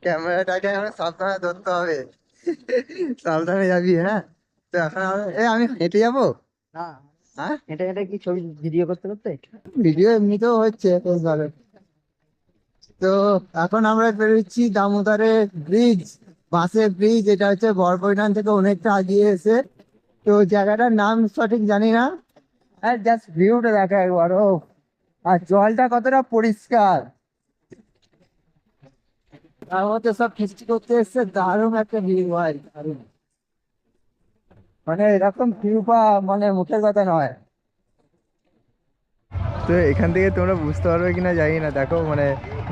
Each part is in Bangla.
ক্যামেরাটাকে এখন সাবধানে ধরতে হবে। সাবধানে যাবি, হ্যাঁ। তো এখন আমি হেঁটে যাবো। না, হ্যাঁ, এটা এটা কি ছবি ভিডিও করতে করতে? ভিডিও এমনিতেও হচ্ছে বেশ ভালো। তো এখন আমরা বেরোচ্ছি দামোদরের ব্রিজ, বাসের ব্রিজ। এটা হচ্ছে বড়বইনান থেকে অনেকটা আগিয়ে এসে। তো জায়গাটার নাম সঠিক জানি না। আর জাস্ট ভিউটা দেখা একবার, ও আর জলটা কতটা পরিষ্কার। তার মধ্যে সব ফিস্টি করতে এসছে, দারুণ একটা ভিউ ভাই, দারুণ। মানে এরকম ভিউ মানে মুখের কথা নয়। তো এখান থেকে তোমরা বুঝতে পারবে কিনা জানি না, দেখো মানে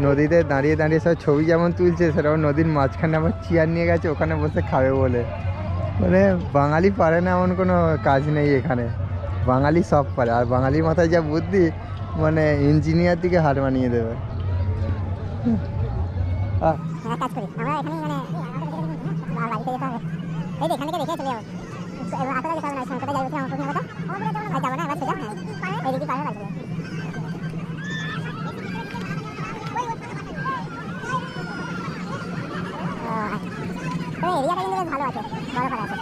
নদীতে দাঁড়িয়ে দাঁড়িয়ে সব ছবি যেমন তুলছে, সেরকম নদীর মাঝখানে আবার চেয়ার নিয়ে গেছে ওখানে বসে খাবে বলে। মানে বাঙালি পারে না এমন কোনো কাজ নেই এখানে, বাঙালি সব পারে। আর বাঙালির মাথায় যা বুদ্ধি, মানে ইঞ্জিনিয়ার দিকে হার মানিয়ে দেবে। আহ, এক কাজ করি আমরা এখানেই মানে আর বাড়িতে যেতে হবে। এই যে এখান থেকে দেখে চলে যাবো। আসলে যেতে হবে না, শঙ্করটা যাই বলছিলাম আমার কথা। আর যাবো না এবার সোজা, হ্যাঁ এইদিকে পারবে বাড়ি চলে যাবো। তো এরিয়াটা কিন্তু বেশ ভালো আছে, বড় করা আছে।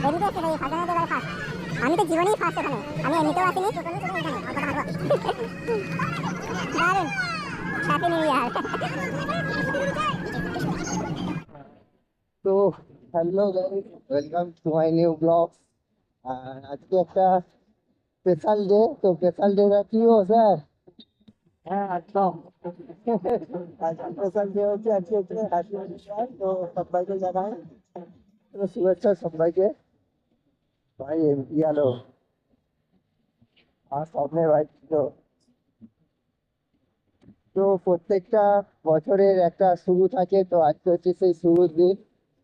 এমনিতে এসে এই ফাঁকা এবার ফার্স্ট, আমি তো জীবনেই ফার্স্ট এখানে। আমি এমনিতেও আসিনি, দারুণ। Happy new year. তো hello guys, welcome to my new blog. আজকে একটা স্পেশাল ডে। তো স্পেশাল ডেটা কি ও স্যার? হ্যাঁ, একদম। আজকে স্পেশাল ডে হচ্ছে, আজকে হচ্ছে হ্যাপি নিউ ইয়ার। তো সবাইকে জানাই, তো শুভেচ্ছা সবাইকে। ভাই এমপি আলো আর স্বপ্নের ভাই ছিল। তো প্রত্যেকটা বছরের একটা শুরু থাকে, তো আজকে হচ্ছে সেই শুরুর দিন।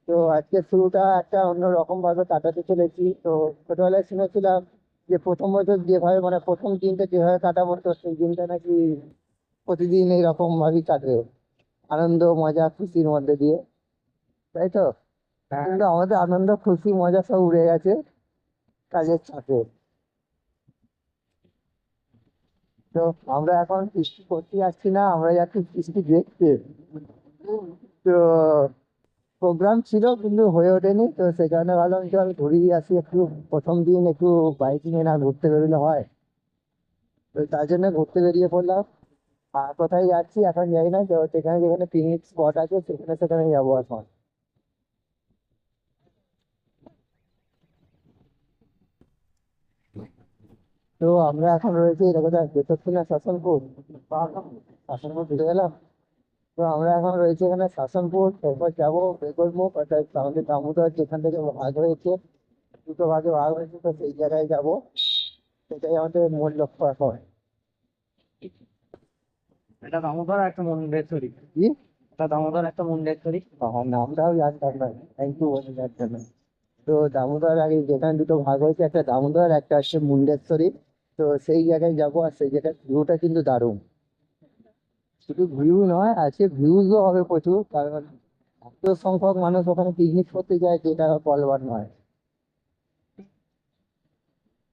তো আজকে শুরুটা একটা অন্যরকম ভাবে কাটাতে চলেছি। তো ছোটবেলায় শুনেছিলাম যে প্রথম বছর যেভাবে মানে প্রথম দিনটা যেভাবে কাটাবো, তো সেই দিনটা নাকি প্রতিদিন এইরকম ভাবেই কাটবে, আনন্দ মজা খুশির মধ্যে দিয়ে, তাই তো? কিন্তু আমাদের আনন্দ খুশি মজা সব উড়ে গেছে কাজের চাপে। তো আমরা এখন বৃষ্টি করতে যাচ্ছি না, আমরা যাচ্ছি বৃষ্টি দেখতে। তো প্রোগ্রাম ছিল কিন্তু হয়ে ওঠেনি, তো সেই কারণে ভাবলাম চল ঘুরিয়ে আসি একটু। প্রথম দিন একটু বাইক নিয়ে না ঘুরতে বেরোলে হয়। তো তার জন্য ঘুরতে বেরিয়ে পড়লাম। আর কোথায় যাচ্ছি এখন জানি না, তো সেখানে যেখানে পিকনিক স্পট আছে সেখানে সেখানে যাবো এখন। তো আমরা এখন রয়েছি এটা কোথায়, বেতরছিনা শাসনপুর। শাসনপুর ঢুকে গেলাম। তো আমরা এখন রয়েছি এখানে শাসনপুর, তারপর যাবো বেগরমুখ, অর্থাৎ আমাদের দামোদর যেখান থেকে ভাগ হয়েছে, দুটো ভাগে ভাগ হয়েছে, তো সেই জায়গায় যাবো। সেটাই আমাদের মূল লক্ষ্য এখন। এটা দামোদর একটা মুন্ডেশ্বরী। কি? এটা দামোদর একটা মুন্ডেশ্বরী। আমার নামটাও জানতাম না, থ্যাংক ইউ বলে যার জন্য। তো দামোদর আগে যেখানে দুটো ভাগ হয়েছে, একটা দামোদর একটা হচ্ছে মুন্ডেশ্বরী। তো সেই জায়গায় যাবো, আর সেই জায়গায় ভিউটা কিন্তু দারুণ। শুধু ভিউ নয়, আজকে ভিউজও হবে প্রচুর, কারণ এত সংখ্যক মানুষ ওখানে পিকনিক করতে যায় যেটা বলবার নয়।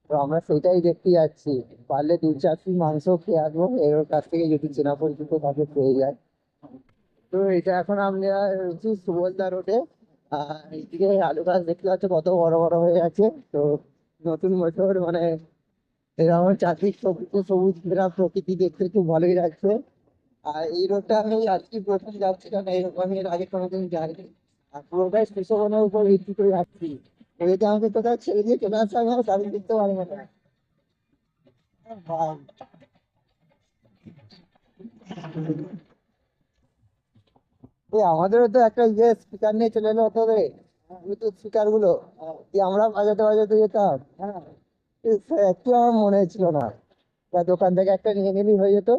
তো আমরা সেটাই দেখতে যাচ্ছি। পারলে দু চার পিস মাংস খেয়ে আসবো এর কাছ থেকে, যদি চেনা পরিচিত কাউকে পেয়ে যায়। তো এটা এখন আমরা রয়েছি সুবলদা রোডে। আর এইদিকে আলু গাছ দেখতে পাচ্ছ কত বড় বড় হয়ে আছে। তো নতুন বছর মানে এরকম চারদিক সবুজ সবুজ ঘেরা প্রকৃতি দেখতে খুব ভালোই লাগছে। আর এই রোডটা আমি আজকে প্রথম যাচ্ছি, কারণ এরকম আমি এর আগে কোনোদিন যাইনি। আর পুরোটাই সুশোভনের উপর ভিত্তি করে যাচ্ছি। যদি আমাকে কোথাও ছেড়ে দিয়ে চলে আসা হয় তাহলে দেখতে পারবো না ভাই। এই আমাদেরও তো একটা ইয়ে স্পিকার নিয়ে চলে এলো তোদের, ব্লুটুথ স্পিকার গুলো, দিয়ে আমরা বাজাতে বাজাতে যেতাম। হ্যাঁ, একটু আমার মনে ছিল না, বা দোকান থেকে একটা নিয়ে নিলেই হয়ে যেত।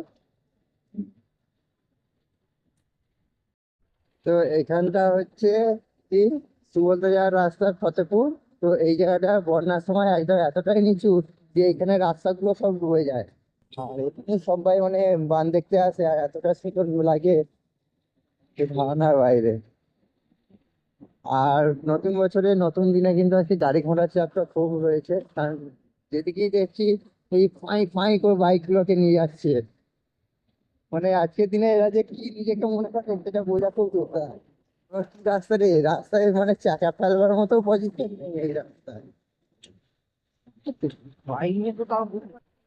তো এখানটা হচ্ছে কি, সুবলদা যাওয়ার রাস্তা ফতেপুর। তো এই জায়গাটা বন্যার সময় একদম এতটাই নিচু যে এখানে রাস্তাগুলো সব ডুবে যায়। আর এখানে সবাই মানে বান দেখতে আসে, আর এতটা সুন্দর লাগে যে ধারণার বাইরে। আর নতুন বছরে নতুন দিনে কিন্তু আজকে গাড়ি ঘোড়ার চাপটা খুব রয়েছে, কারণ যেদিকেই দেখছি এই ফাঁই ফাঁই করে বাইক গুলোকে নিয়ে যাচ্ছে। মানে আজকের দিনে এরা যে কি নিজেকে মনে করে সেটা বোঝা খুব দরকার। রাস্তা রে, রাস্তায় মানে চাকা ফেলবার মতো পজিশন নেই এই রাস্তায়। বাইক নিয়ে তো তাও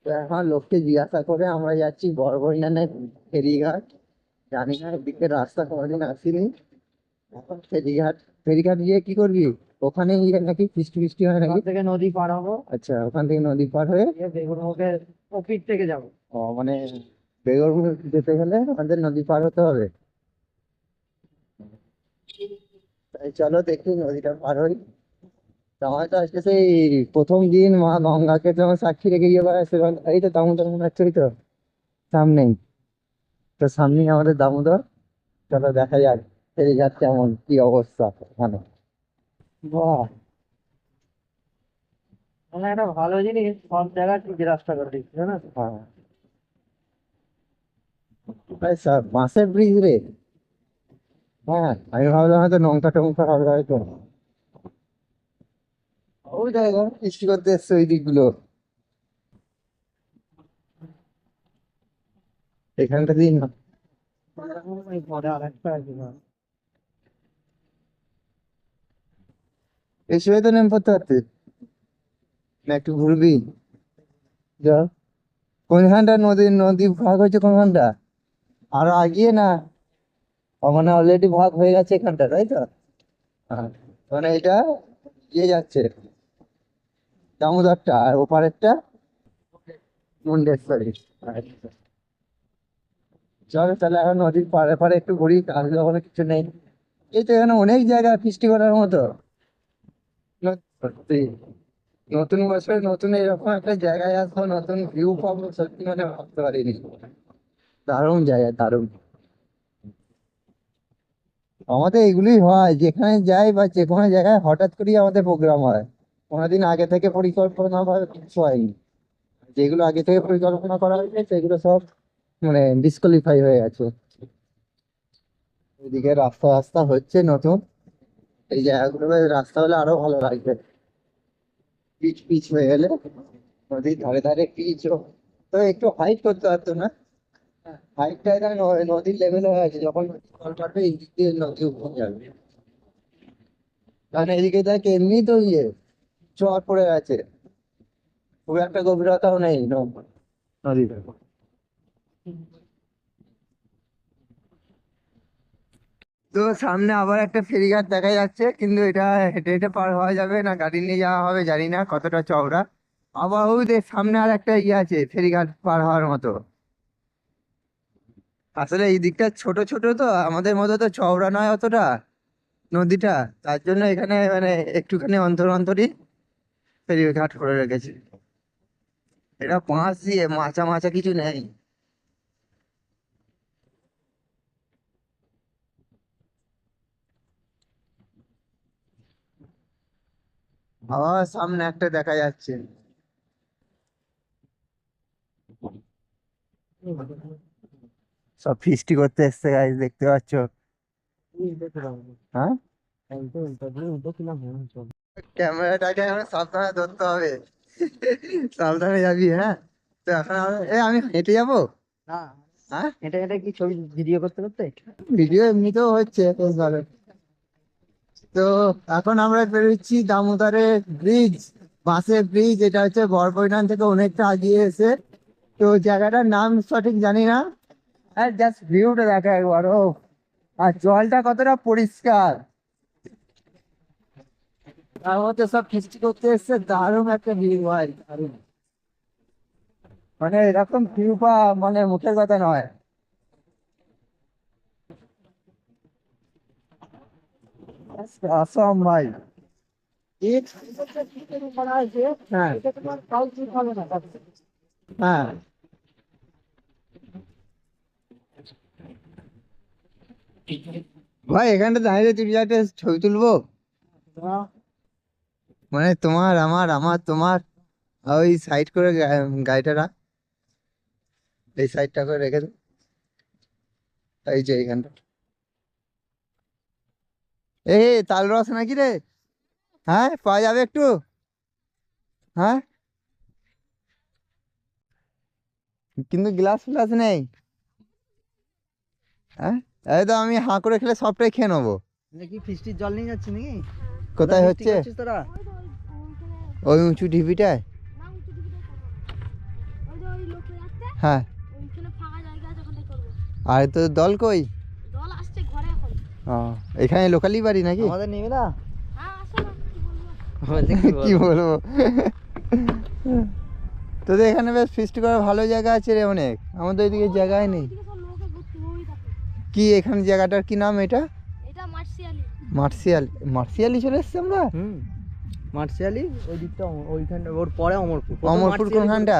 তো এখন লোককে জিজ্ঞাসা করে আমরা যাচ্ছি বড়বড়িয়ানের ফেরিঘাট। জানি না এদিকে রাস্তা কোনোদিন আসিনি। এখন ফেরিঘাট, ফেরিঘাট গিয়ে কি করবি? ওখানে গিয়ে নাকি ফিস্টি ফিস্টি হয় ওখান নাকি? থেকে নদী পার হবো, আচ্ছা, ওখান থেকে নদী পার হয়ে দিয়ে বেগুনমুখের ওপির থেকে যাবো। মানে বেগরপুর যেতে গেলে আমাদের নদী পার হতে হবে। তাই চলো দেখি নদীটা পার হই। তো আমার তো আজকে সেই প্রথম দিন মা গঙ্গাকে যখন সাক্ষী রেখে গিয়ে বেড়াচ্ছে, এই তো দামোদর মনে হচ্ছে, ওই তো সামনেই। তো সামনেই আমাদের দামোদর। চলো দেখা যাক ফেরিঘাট কেমন, কি অবস্থা ওখানে। বাহ, মানে একটা ভালো জিনিস, সব জায়গায় ঠিক রাস্তা করে দিচ্ছে, জানো তো? হ্যাঁ ভাই স্যার, বাঁশের ব্রিজ রে। হ্যাঁ, আমি ভাবলাম হয়তো নৌকা টঙ্কা হবে হয়তো। ওই জায়গা কৃষি করতে এসছে ওই দিকগুলো, এখানটা দিন না। ওই পরে আর একটা আছে না। এই সময় তো নেমে পড়তে পারতে, না একটু ঘুরবি। যা, কোনখানটা নদী নদী ভাগ হয়েছে কোনখানটা? আরো আগিয়ে না? মানে অলরেডি ভাগ হয়ে গেছে এখানটা, তাই তো? হ্যাঁ, মানে এটা ইয়ে যাচ্ছে দামোদরটা, আর ওপারেরটা মুন্ডেশ্বরী। আচ্ছা, চলো তাহলে এখন নদীর পাড়ে পাড়ে একটু ঘুরি, কাজ ওখানে কিছু নেই। এই তো এখানে অনেক জায়গা ফিস্টি করার মতো। সত্যি, নতুন বছরে নতুন এরকম একটা জায়গায় আসবো, নতুন ভিউ পাবো, সত্যি মানে ভাবতে পারিনি। দারুণ জায়গা, দারুণ। আমাদের এগুলোই হয়, যেখানে যাই বা যে কোনো জায়গায় হঠাৎ করেই আমাদের প্রোগ্রাম হয়। কোনোদিন আগে থেকে পরিকল্পনা বা কিছু হয়নি। যেগুলো আগে থেকে পরিকল্পনা করা হয়েছে সেগুলো সব মানে ডিসকোয়ালিফাই হয়ে গেছে। এদিকে রাস্তা রাস্তা হচ্ছে নতুন, এই জায়গাগুলো রাস্তা হলে আরো ভালো লাগবে। পিচ পিচ হয়ে গেলে, নদীর ধারে ধারে পিচ, তো একটু হাইট করতে পারতো না? হাইটটা নদীর লেভেল হয়ে আছে, যখন নদী জল বাড়বে এই দিক দিয়ে নদী উপর যাবে। কারণ এদিকে দেখ এমনি তো ইয়ে চর পড়ে গেছে, খুব একটা গভীরতাও নেই নদীতে। তো সামনে আবার একটা ফেরিঘাট দেখা যাচ্ছে, কিন্তু এটা হেঁটে হেঁটে পার হওয়া যাবে না গাড়ি নিয়ে যাওয়া হবে, জানি না কতটা চওড়া। আবার ওই দেখ সামনে আর একটা ইয়ে আছে ফেরিঘাট পার হওয়ার মতো। আসলে এই দিকটা ছোট ছোট তো, আমাদের মতো তো চওড়া নয় অতটা নদীটা। তার জন্য এখানে মানে একটুখানি অন্তর অন্তরই ফেরিঘাট করে রেখেছে। এটা বাঁশ দিয়ে, মাচা মাচা কিছু নেই। আবার সামনে একটা দেখা যাচ্ছে। সব ফিস্টি করতে এসছে গাইস, দেখতে পাচ্ছ? হ্যাঁ, ক্যামেরাটাকে এখন সাবধানে ধরতে হবে। সাবধানে যাবি, হ্যাঁ। তো এখন আমি হেঁটে যাবো। না, হ্যাঁ, এটা এটা কি ছবি ভিডিও করতে করতে? ভিডিও এমনিতেও হচ্ছে বেশ ভালো। তো এখন আমরা বেরোচ্ছি দামোদরের ব্রিজ, বাঁশের ব্রিজ। এটা হচ্ছে বড়বইনান থেকে অনেকটা আগিয়ে এসে। তো জায়গাটার নাম সঠিক জানি না। আর জাস্ট ভিউটা দেখা একবার, ও আর জলটা কতটা পরিষ্কার। তার মধ্যে সব ফিস্টি করতে এসছে, দারুণ একটা ভিউ ভাই, দারুণ। মানে এরকম ভিউ পাওয়া মানে মুখের কথা নয়। আসাম ভাই। হ্যাঁ, হ্যাঁ। ভাই এখানটা দাঁড়িয়ে তুমি একটা ছবি তুলবো, মানে তোমার আমার আমার তোমার। ওই সাইড করে গাড়িটা রাখ, এই সাইডটা করে রেখে দাও, এই যে এইখানটা। এই তাল রস নাকি রে? হ্যাঁ, পাওয়া যাবে একটু? হ্যাঁ, কিন্তু গ্লাস ফ্লাস নেই। হ্যাঁ এই তো আমি হাঁ করে খেলে সবটাই খেয়ে নেবো। কি ফিস্টির জল নিয়ে যাচ্ছি নাকি? কোথায় হচ্ছে? তোরা ওই উঁচু ঢিপিটায়? হ্যাঁ। আর তো দল কই? ও এখানে লোকালি বাড়ি নাকি? আমাদের নিবি না? কি বলবো তোদের এখানে বেশ ফিস্ট করার ভালো জায়গা আছে রে অনেক, আমাদের ওইদিকে জায়গায় নেই। কি এখানে জায়গাটার কি নাম এটা? মার্শিয়াল মার্শিয়ালি চলে এসছি আমরা। মার্শিয়ালি ওই দিকটা, ওইখানটা ওর পরে অমরপুর। অমরপুর কোনখানটা?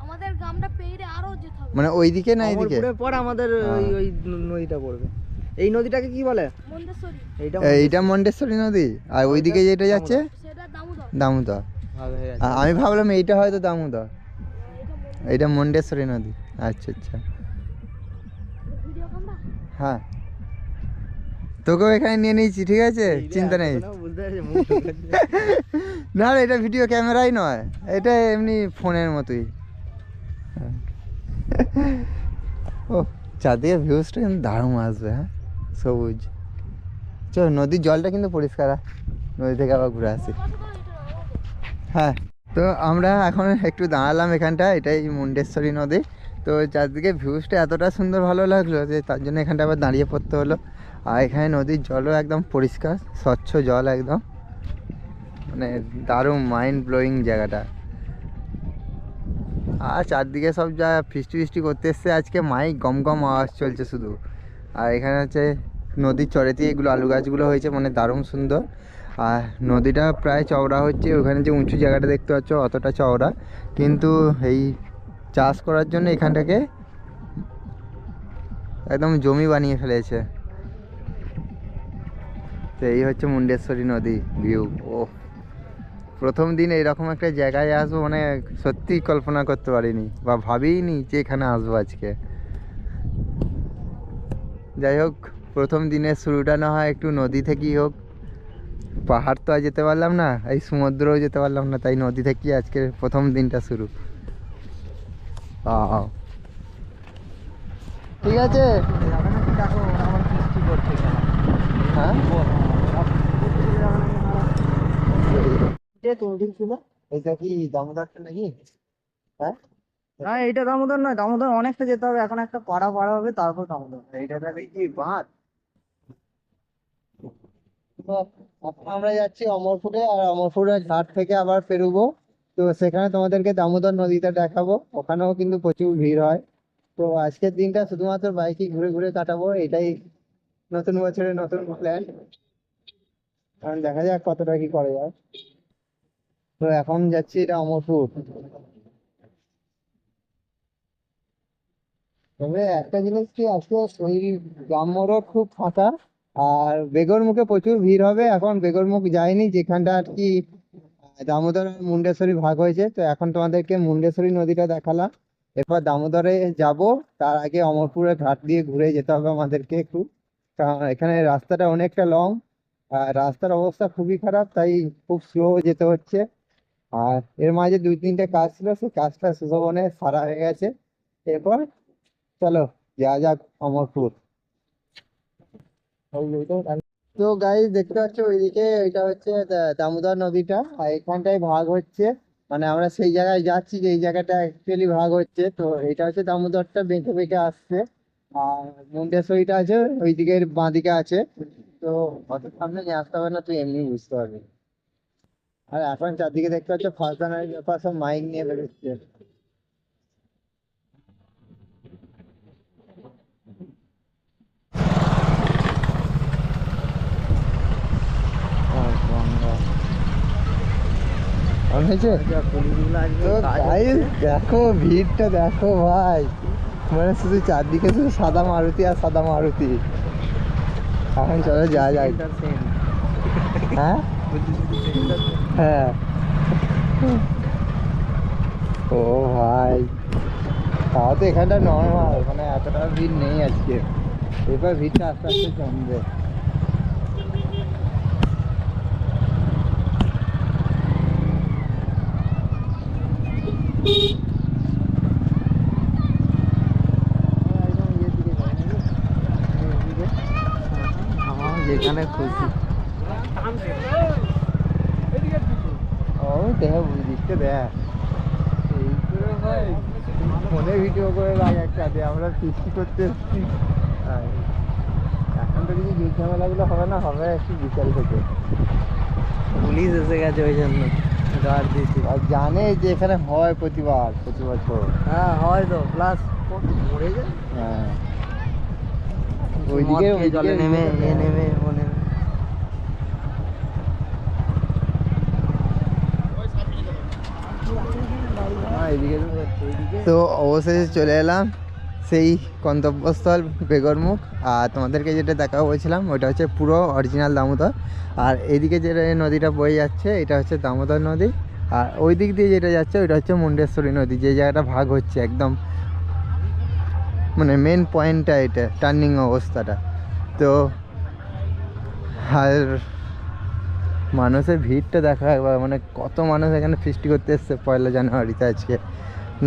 আমাদের গ্রামটা পেরিয়ে আরো যেতে হবে। মানে ওইদিকে না এইদিকে? অমরপুরের পর আমাদের ওই ওই নদীটা পড়বে। এই নদীটাকে কি বলে? মন্দেশ্বরী। এইটা মন্ডেশ্বরী নদী, আর ওইদিকে যেটা যাচ্ছে সেটা দামোদর। দামোদর। আমি ভাবলাম এইটা হয়তো দামোদর, এইটা মন্ডেশ্বরী নদী। আচ্ছা আচ্ছা ভিডিও ক্যামেরা। হ্যাঁ তোকেও এখানে নিয়ে নিয়েছি, ঠিক আছে চিন্তা নেই। না এটা ভিডিও ক্যামেরাই নয়, এটা এমনি ফোনের মতোই। ও চারদিকে ভিউজটা কিন্তু দারুণ আসবে। হ্যাঁ সবুজ। চল নদীর জলটা কিন্তু পরিষ্কার, নদী থেকে আবার ঘুরে আসি। হ্যাঁ তো আমরা এখন একটু দাঁড়ালাম এখানটা, এটাই মুন্ডেশ্বরী নদী। তো চারদিকে ভিউজটা এতটা সুন্দর ভালো লাগলো যে তার জন্য এখানটা আবার দাঁড়িয়ে পড়তে হলো। আর এখানে নদীর জলও একদম পরিষ্কার স্বচ্ছ জল একদম, মানে দারুণ মাইন্ড ব্লোয়িং জায়গাটা। আর চারদিকে সব যা ফিস্টি ফিস্টি করতে এসছে আজকে, মাইক গম গম আওয়াজ চলছে শুধু। আর এখানে হচ্ছে নদীর চরেতে এগুলো আলু গাছগুলো হয়েছে, মানে দারুণ সুন্দর। আর নদীটা প্রায় চওড়া হচ্ছে, ওখানে যে উঁচু জায়গাটা দেখতে পাচ্ছ অতটা চওড়া, কিন্তু এই চাষ করার জন্য এখানটাকে একদম জমি বানিয়ে ফেলেছে। তো এই হচ্ছে মুন্ডেশ্বরী নদী ভিউ। ও প্রথম দিন এইরকম একটা জায়গায় আসবো মানে সত্যি কল্পনা করতে পারিনি বা ভাবিনি যে এখানে আসবো আজকে। যাই হোক প্রথম দিনের শুরুটা না হয় একটু নদী থেকেই হোক, পাহাড় তো আর যেতে পারলাম না, এই সমুদ্রও যেতে পারলাম না, তাই নদী থেকেই আজকে প্রথম দিনটা শুরু। ঠিক আছে হ্যাঁ এটা কি দামোদরটা নাকি? হ্যাঁ না এইটা দামোদর নয়, দামোদর অনেকটা যেতে হবে, এখন একটা পাড়া পাড়া হবে তারপর দামোদর। এইটা নাকি কি বাঁধ? তো এখন আমরা যাচ্ছি অমরপুরে, আর অমরপুরের ঘাট থেকে আবার পেরোবো। তো সেখানে তোমাদেরকে দামোদর নদীটা দেখাবো, ওখানেও কিন্তু প্রচুর ভিড় হয়। তো আজকের দিনটা শুধুমাত্র বাইকে ঘুরে ঘুরে কাটাবো, এটাই নতুন বছরের নতুন প্ল্যান। কারণ দেখা যাক কতটা কি করা যায়। তো এখন যাচ্ছি এটা অমরপুর। তবে একটা জিনিস কি, আজকে ওই গ্রাম্য রোড খুব ফাঁকা, আর বেগরমুখে প্রচুর ভিড় হবে। এখন বেগরমুখ যায়নি, যেখানটা আর কি দামোদর আর মুন্ডেশ্বরী ভাগ হয়েছে। তো এখন তোমাদেরকে মুন্ডেশ্বরী নদীটা দেখালাম, এরপর দামোদরে যাব। তার আগে অমরপুরের ঘাট দিয়ে ঘুরে যেতে হবে আমাদেরকে একটু, কারণ এখানে রাস্তাটা অনেকটা লং, আর রাস্তার অবস্থা খুবই খারাপ, তাই খুব স্লো যেতে হচ্ছে। আর এর মাঝে 2-3টে কাজ ছিল, সেই কাজটা সুশোভনে সারা হয়ে গেছে। এরপর চলো যা যাক অমরপুর। তো গাইস দেখতে পাচ্ছ ওইদিকে, এটা হচ্ছে দামোদর নদীটা, আর এখানটায় ভাগ হচ্ছে, মানে আমরা সেই জায়গায় যাচ্ছি যে এই জায়গাটা অ্যাকচুয়ালি ভাগ হচ্ছে। তো এটা হচ্ছে দামোদরটা বেঁকে বেঁকে আসছে, আর মুন্ডেশ্বরীটা আছে ওই দিকের বাঁদিকে আছে। তো অত সামনে নিয়ে আসতে হবে না, তুই এমনি বুঝতে পারবি। আর এখন চারদিকে দেখতে পাচ্ছ ফাঁসানোর ব্যাপার, সব মাইক নিয়ে বেরোচ্ছে। দেখো ভিড়টা দেখো ভাই, মানে শুধু চারদিকে শুধু সাদা মারুতি আর সাদা মারুতি। এখন চলো যা যাক। হ্যাঁ হ্যাঁ ও ভাই, তাও তো এখানটা নর্মাল, মানে এতটা ভিড় নেই আজকে। এবার ভিড়টা আস্তে আস্তে কমবে। যেখানে খুশি। ও দেখ বুঝতে দেখ এই করে ভাই ফোনে ভিডিও করে লাগ একটা দিয়ে আমরা ফিস্টি করতে এসছি। আর এখন তো কিছু জুই ঝামেলাগুলো হবে না, হবে একটু বিকাল থেকে। পুলিশ এসে গেছে ওই জন্য গার্ড দিয়েছি। আর জানে যে এখানে হয় প্রতিবার প্রতি বছর। হ্যাঁ হয় তো, প্লাস মরে যায়। হ্যাঁ ওইদিকে জলে নেমে এ নেমে মনে তো অবশেষে চলে এলাম সেই গন্তব্যস্থল বেগরমুখ। আর তোমাদেরকে যেটা দেখা বলছিলাম ওটা হচ্ছে পুরো অরিজিনাল দামোদর। আর এইদিকে যে নদীটা বয়ে যাচ্ছে এটা হচ্ছে দামোদর নদী। আর ওই দিক দিয়ে যেটা যাচ্ছে ওইটা হচ্ছে মুন্ডেশ্বরী নদী, যে জায়গাটা ভাগ হচ্ছে একদম মানে মেন পয়েন্টটা, এটা টার্নিং অবস্থাটা। তো আর মানুষের ভিড়টা দেখা একবার, মানে কত মানুষ এখানে ফিস্টি করতে এসছে 1 জানুয়ারিতে। আজকে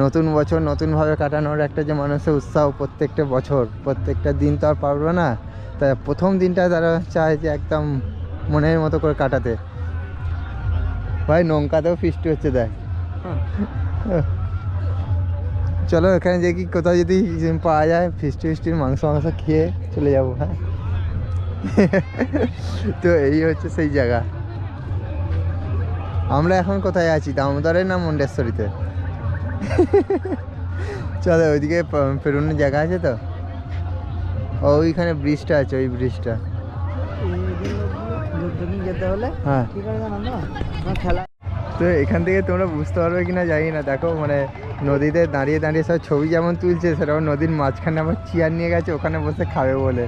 নতুন বছর নতুনভাবে কাটানোর একটা যে মানুষের উৎসাহ, প্রত্যেকটা বছর প্রত্যেকটা দিন তো আর পারবে না, তাই প্রথম দিনটা তারা চায় যে একদম মনের মতো করে কাটাতে। ভাই নৌকাতেও ফিস্টি হচ্ছে দেখ। চলো এখানে যে কি কোথাও যদি পাওয়া যায় ফিস্টির মাংস খেয়ে চলে যাবো। হ্যাঁ তো এই হচ্ছে সেই জায়গা। আমরা এখন কোথায় আছি, দামোদরে না মুন্ডেশ্বরীতে? চলো ওইদিকে পেরোনোর জায়গা আছে তো, ওইখানে ব্রিজটা আছে, ওই ব্রিজটা। যেতে হলে হ্যাঁ কি করে জানো না, আমার খেলা। তো এখান থেকে তোমরা বুঝতে পারবে কিনা জানি না, দেখো মানে নদীতে দাঁড়িয়ে দাঁড়িয়ে সব ছবি যেমন তুলছে, সেরকম নদীর মাঝখানে আবার চেয়ার নিয়ে গেছে ওখানে বসে খাবে বলে।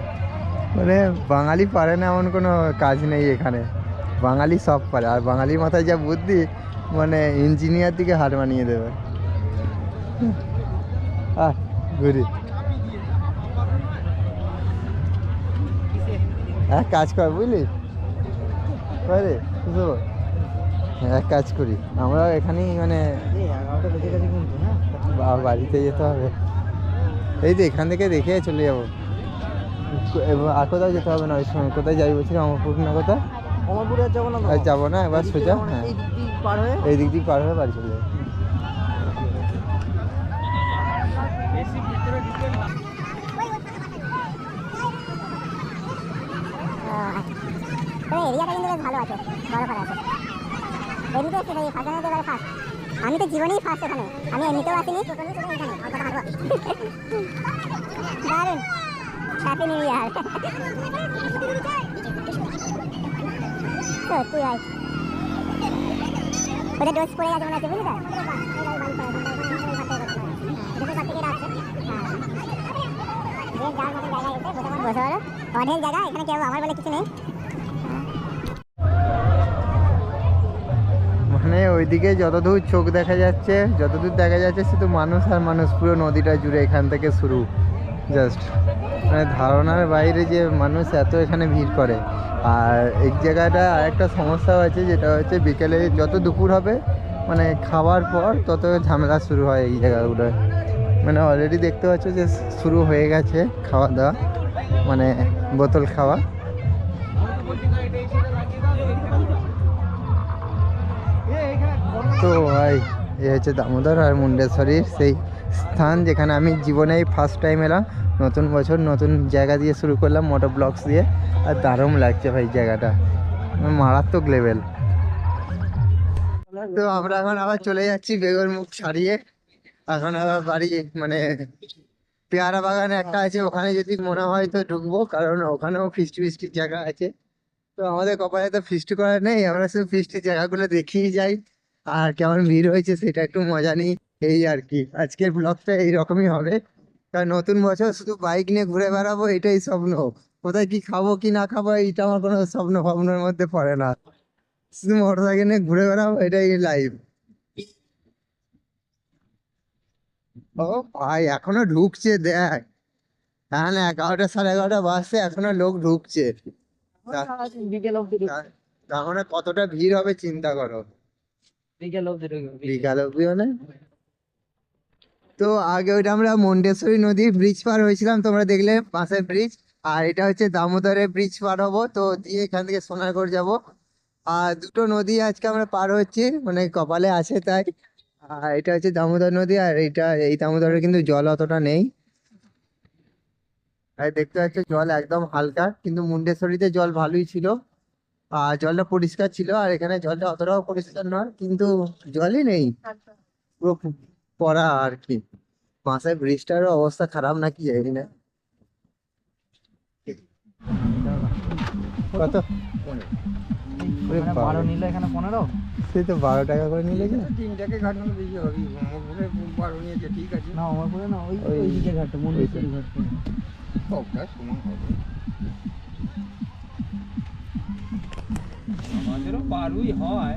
মানে বাঙালি পারে না এমন কোনো কাজ নেই এখানে, বাঙালি সব পারে। আর বাঙালির মাথায় যা বুদ্ধি, মানে ইঞ্জিনিয়ার দিকে হার মানিয়ে দেবে। ঘুরি এক কাজ কর বুঝলি, রে এক কাজ করি আমরা এখানেই, মানে 11টা বেজে গেছে কিন্তু। হ্যাঁ বাড়িতে যেতে হবে। এই তো এখান থেকে দেখে চলে যাবো। আর কোথাও যেতে হবে না ওই সময়। কোথায় যাই বলছিলাম, অমরপুর না কোথায়? অমরপুরে আর যাবো না তো। আর যাবো না, এবার সোজা হ্যাঁ এই দিক দিয়ে পার হয়ে এই দিক দিয়ে পার হয়ে বাড়ি চলে যাবো। এরিয়াটা কিন্তু বেশ ভালো আছে, বড় করা আছে। এমনিতে এসেছি এই ফার্স্ট জানুয়ারি ফার্স্ট। আমি তো জীবনেই ফার্স্ট এখানে, আমি এমনিতেও আসিনি, টোটালি শুধু এখানে অল্পটা হাঁটবো। দারুণ, হ্যাপি নিউ ইয়ার। সত্যি ভাই ওটা ডোজ পড়ে গেছে মনে হচ্ছে, বুঝলি তো? অনেক জায়গা এখানে, কেউ আমার বলে কিছু নেই। মানে ওইদিকে যতদূর চোখ দেখা যাচ্ছে, যতদূর দেখা যাচ্ছে শুধু মানুষ আর মানুষ, পুরো নদীটা জুড়ে এখান থেকে শুরু। জাস্ট মানে ধারণার বাইরে যে মানুষ এত এখানে ভিড় করে। আর এই জায়গাটা আরেকটা সমস্যাও আছে, যেটা হচ্ছে বিকেলে যত দুপুর হবে মানে খাওয়ার পর তত ঝামেলা শুরু হয় এই জায়গাগুলোয়। মানে অলরেডি দেখতে পাচ্ছ যে শুরু হয়ে গেছে খাওয়া দাওয়া, মানে বোতল খাওয়া। তো ভাই এ হচ্ছে দামোদর আর মুন্ডেশ্বরীর সেই স্থান, যেখানে আমি জীবনেই ফার্স্ট টাইম এলাম। নতুন বছর নতুন জায়গা দিয়ে শুরু করলাম, মোটর ব্লগস দিয়ে। আর দারুণ লাগছে ভাই জায়গাটা, মারাত্মক লেভেল। তো আমরা এখন আবার চলে যাচ্ছি বেগরমুখ ছাড়িয়ে। এখন আবার বাড়ি, মানে পেয়ারা বাগানে একটা আছে, ওখানে যদি মনে হয় তো ঢুকবো, কারণ ওখানেও ফিস্টির জায়গা আছে। তো আমাদের কপালে তো ফিস্ট করার নেই, আমরা শুধু ফিস্টির জায়গাগুলো দেখিয়ে যাই আর কেমন ভিড় হয়েছে সেটা একটু মজা নিই, এই আর কি। আজকের ব্লগটা এইরকমই হবে, কারণ নতুন বছর শুধু বাইক নিয়ে ঘুরে বেড়াবো এটাই স্বপ্ন। কোথায় কি খাবো কি না খাবো এইটা আমার কোনো স্বপ্ন ভাবনার মধ্যে পড়ে না, শুধু মোটর সাইকেল নিয়ে ঘুরে বেড়াবো এটাই লাইফ। ও ভাই এখনো ঢুকছে দেখ, হ্যাঁ না 11টা 11:30 বাজছে এখনো লোক ঢুকছে। বিকেল অব্দি তার মানে কতটা ভিড় হবে চিন্তা করো। বিকেল অব্দি ঢুকবে। বিকাল অব্দি মানে? তো আগে ওইটা আমরা মুন্ডেশ্বরী নদীর ব্রিজ পার হয়েছিলাম, তোমরা দেখলে পাশের ব্রিজ। আর এটা হচ্ছে দামোদরে ব্রিজ পার হবো, তো দিয়ে এখান থেকে সোনারগড় যাব। আর দুটো নদী আজকে আমরা পার হচ্ছি, মানে কপালে আছে তাই। আর এটা হচ্ছে দামোদর নদী, আর এই দামোদরে কিন্তু জল অতটা নেই। আর দেখতে পাচ্ছ জল একদম হালকা, কিন্তু মুন্ডেশ্বরীতে জল ভালোই ছিল। আর জলটা পরিষ্কার ছিল, আর এখানে জলটা অতটাও পরিষ্কার নয়, কিন্তু জলই নেই, পুরো পড়া আর কি। মাসের ব্রিজটারও অবস্থা খারাপ নাকি জানি না। কত? ওরে মানে 12 নিলে এখানে 15। সে তো 12 টাকা করে নিলে কি? 3 টাকে ঘাটানো বেশি হবে, মোটরে 12 নিয়েছে, ঠিক আছে। না অমরপুরে না, ওই ওই- ওই দিকে ঘাটটা, মন্দিরের ঘাটটা। সবটা সমান হবে। আমাদেরও 12ই হয়।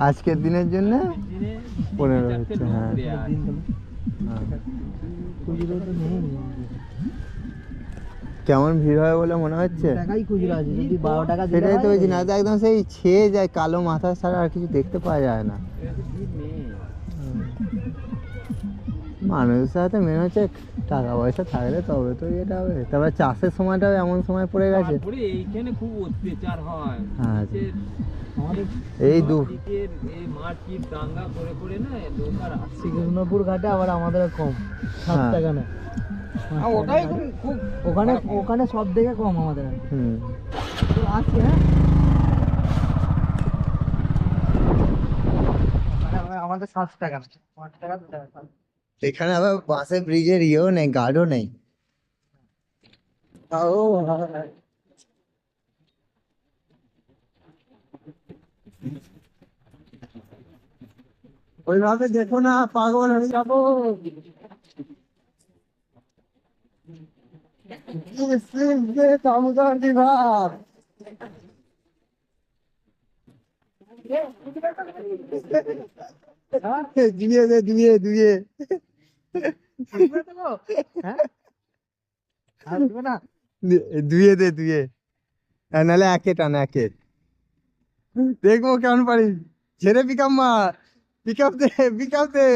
আজকের দিনের জন্য দিনে 15 চারটে হচ্ছে, লোক হ্যাঁ। ঘুরে আসে। দিন গেল। হ্যাঁ। খুচরো তো নেই। কেমন ভিড় হয় বলে মনে হচ্ছে? টাকাই খুচরো আছে, যদি 12 টাকা দিলে সেটাই তো হয়, বলছি না, তো একদম সেই ছেয়ে যায়, কালো মাথা ছাড়া আর কিছু দেখতে পাওয়া যায় না। এরকম ভিড় নেই। মানুষের সাথে মেন হচ্ছে টাকা পয়সা থাকলে তবে তো এটা হবে। তারপরে চাষের সময়টাও এমন সময় পড়ে গেছে। তারপরে এইখানে খুব অত্যাচার হয়। হ্যাঁ। নিচের আমাদের এই দু দিকের এই মারপিট দাঙ্গা করে করে না লোক আর আসছে। শ্রীকৃষ্ণপুর ঘাটে আবার আমাদের কম, 7 হ্যাঁ। টাকা নেয়। ওটাই খুব ওখানে ওখানে সব থেকে কম আমাদের। হুম। তো আসছে, হ্যাঁ আমাদের 7 টাকা, 5 টাকা 2 টাকা। এখানে আবার বাসের ব্রিজের ইয়েও নেই, গার্ডও নেই। ওইভাবে দেখো না, পাগল হয়ে যাবো। দামোদর বিভাগ দুয়ে দে, দুয়ে দুয়ে হ্যাঁ আসবে না। দুয়ে দে, দুয়ে। আর নাহলে একে টান, একে। দেখবো কেমন পারি। ছেড়ে পিকাপ মার, পিকাপ দে, পিকাপ দে।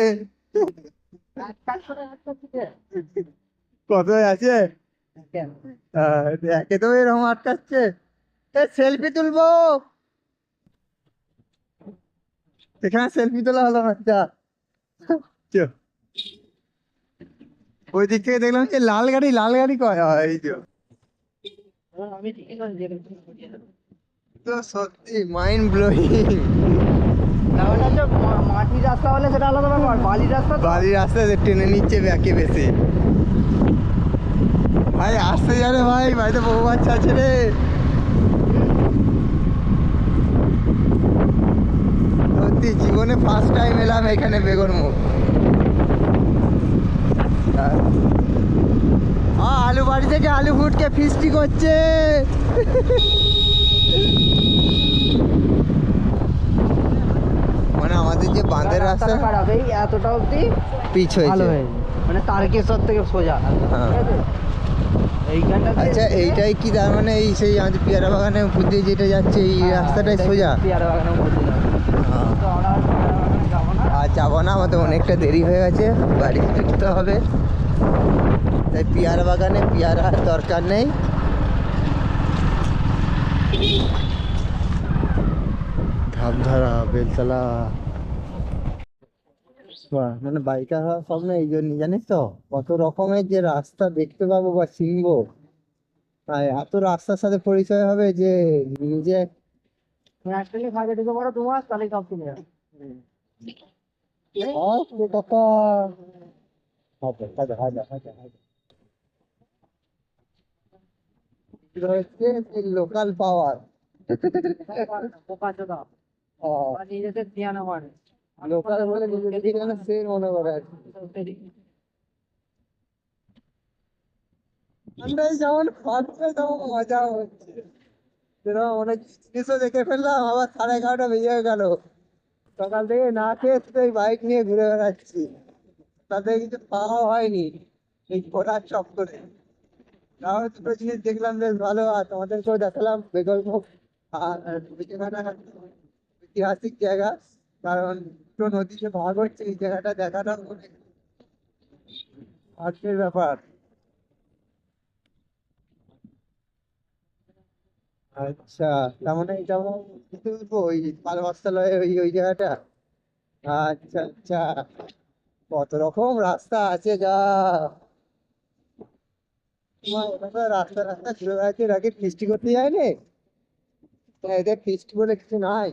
কত আছে? একে তো এরকম আটকাচ্ছে। সেলফি তুলবো, এখানে সেলফি তোলা হলো না। আচ্ছা চো। ওই দিক থেকে দেখলাম যে লাল গাড়ি, লাল গাড়ি কয় এই যে। আমি ঠিকই করে তো সত্যি মাইন্ড ব্লোয়িং। মাটির রাস্তা হলে সেটা আলাদা ব্যাপার, বালির রাস্তা তো। বাড়ির রাস্তায় টেনে নিচ্ছে ব্যাকে বেশি। ভাই আসতে জানে ভাই, বাড়িতে বউ বাচ্চা আছে রে। সত্যি জীবনে ফার্স্ট টাইম এলাম এখানে বেগুন মুখ। আলু বাড়ি থেকে আলু ফুটকে ফিস্টি করছে। মানে আমাদের যে বাঁধের রাস্তা খারাপ, এই এতটা অবধি পিচ ভালো হয়েছে। হয়েছে, মানে তারকেশ্বর থেকে সোজা। হ্যাঁ। ঠিক আছে? এইখানটা আচ্ছা এইটাই কি তার মানে এই সেই আমাদের পেয়ারা বাগানের উপর দিয়ে যেটা যাচ্ছে এই রাস্তাটাই সোজা? পেয়ারা বাগানের মধ্যে যাবে। হ্যাঁ। তো আমরা আর পেয়ারা বাগানে যাবো না। আর যাবো না, আমাদের অনেকটা দেরি হয়ে গেছে, বাড়ি ফিরতে হবে। তাই পেয়ারা বাগানে পেয়ারার দরকার নেই। ধাপধারা, বেলতলা, বাহ, মানে বাইকার হওয়ার স্বপ্ন এই জন্য, জানিস তো কত রকমের যে রাস্তা দেখতে পাবো বা চিনবো। আর এত রাস্তার সাথে পরিচয় হবে যে নিজে। তুমি actually কাজে ঢুকে পড়ো 2 মাস, তাহলেই সব চিনে যাবে। কথা হবে, হবে, হবে, হবে, হবে। এটা হচ্ছে লোকাল পাওয়ার। বোকাচোদা। আর নিজেদের ধ্যান আমার। লোকাল বলে নিজেদেরকে যেন সের মনে করে আর কি। ঠান্ডায় যেমন ফাটছে তেমন মজা হচ্ছে। সেরকম অনেক জিনিসও দেখে ফেললাম, আবার 11:30 বেজে গেল। সকাল থেকে না খেয়ে শুধু এই বাইক নিয়ে ঘুরে বেড়াচ্ছি, তাতে কিছু পাওয়া হয়নি এই ঘোরার চক্করে। তাও দুটো জিনিস দেখলাম বেশ ভালো, আর তোমাদেরকেও দেখালাম বেগলমুখ আর বিকেঘাটা ঐতিহাসিক জায়গা। কারণ দুটো নদী যে ভাগ হচ্ছে এই জায়গাটা দেখাটা অনেক ভাগ্যের ব্যাপার। আচ্ছা, তার মানে এটা আমরা বুঝতে পারবো ওই পাল বস্তালয় ওই ওই জায়গাটা। আচ্ছা আচ্ছা, কত রকম রাস্তা আছে যা। তোমার ওখানে রাস্তা রাস্তা ঘুরে বেড়াচ্ছে, এরা কি ফিস্টি করতে যায়নি? এদের ফিস্ট বলে কিছু নাই।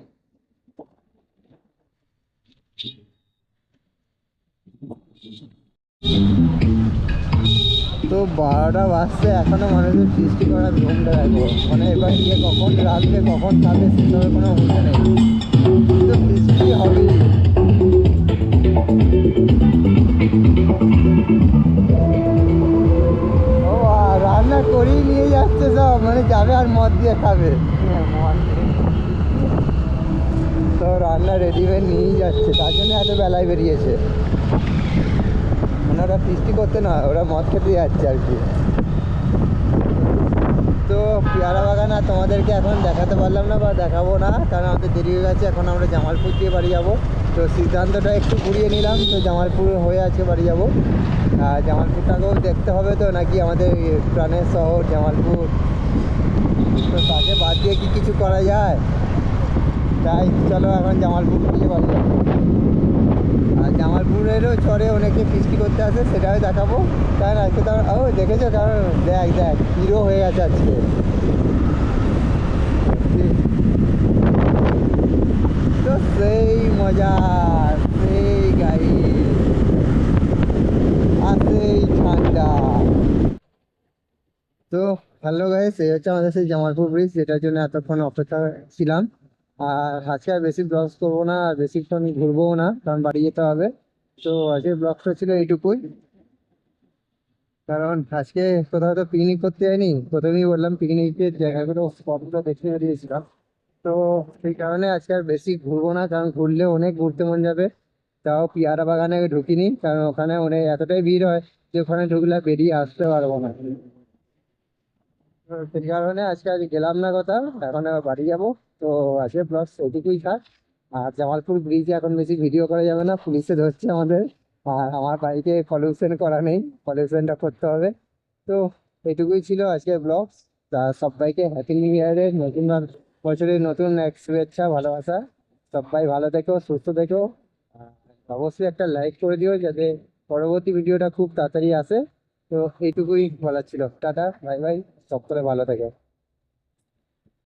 তো 12টা বাজছে, এখনো মানুষের ফিস্টি করার ঘুমটা দেখো, মানে এবার গিয়ে কখন রাখবে কখন খাবে সেসবের কোনো হুঁশ নেই। তো ফিস্টি হবেই। ও রান্না করেই নিয়ে যাচ্ছে সব, মানে যাবে আর মদ দিয়ে খাবে। তো রান্না রেডিমেড নিয়েই যাচ্ছে, তার জন্য এত বেলায় বেরিয়েছে। মানে ওরা ফিস্টি করতে না, ওরা মদ খেতে যাচ্ছে আর কি। তো পেয়ারা বাগান আর তোমাদেরকে এখন দেখাতে পারলাম না বা দেখাবো না, কারণ আমাদের দেরি হয়ে গেছে। এখন আমরা জামালপুর দিয়ে বাড়ি যাব। তো সিদ্ধান্তটা একটু ঘুরিয়ে নিলাম, তো জামালপুর হয়ে আজকে বাড়ি যাব। আর জামালপুরটাকেও দেখতে হবে তো, নাকি আমাদের প্রাণের শহর জামালপুর, তো তাকে বাদ দিয়ে কি কিছু করা যায়? তাই চলো এখন জামালপুর দিয়ে বাড়ি যাবো। আর জামালপুরেরও চরে অনেকে ফিস্টি করতে আসে, সেটাও দেখাবো। কারণ আজকে তো ও দেখেছো, কারণ দেখ দেখ হিরো হয়ে গেছে আজকে। তো সেই মজা, সেই গাড়ি আর সেই ঠান্ডা। তো হ্যালো গাইস, এই হচ্ছে আমাদের সেই জামালপুর ব্রিজ, যেটার জন্য এতক্ষণ অপেক্ষা ছিলাম। আর আজকে আর বেশি ব্লগস করবো না, আর বেশিক্ষণ ঘুরবোও না, কারণ বাড়ি যেতে হবে। তো আজকে ব্লগটা ছিল এইটুকুই। কারণ আজকে কোথাও তো পিকনিক করতে যাইনি, প্রথমেই বললাম পিকনিকের জায়গাগুলো স্পটগুলো দেখে বেরিয়েছিলাম। তো সেই কারণে আজকে আর বেশি ঘুরবো না, কারণ ঘুরলে অনেক ঘুরতে মন যাবে। তাও পেয়ারা বাগানে ঢুকিনি, কারণ ওখানে অনেক এতটাই ভিড় হয় যে ওখানে ঢুকলে আর বেরিয়ে আসতে পারবো না। তো সেই কারণে আজকে আজ গেলাম না কোথাও, এখন আবার বাড়ি যাবো। তো আজকে ব্লগ এইটুকুই থাক। আর জামালপুর ব্রিজে এখন বেশি ভিডিও করা যাবে না, পুলিশে ধরছে আমাদের। আর আমার বাড়িতে পলিউশন করা নেই, পলিউশনটা করতে হবে। তো এইটুকুই ছিল আজকের ব্লগ। তা সবাইকে হ্যাপি নিউ ইয়ারের নতুন বছরের নতুন এক শুভেচ্ছা ভালোবাসা। সবাই ভালো থেকো, সুস্থ থেকো। আর অবশ্যই একটা লাইক করে দিও, যাতে পরবর্তী ভিডিওটা খুব তাড়াতাড়ি আসে। তো এইটুকুই বলার ছিল। টাটা, বাই বাই, সকলে ভালো থেকো।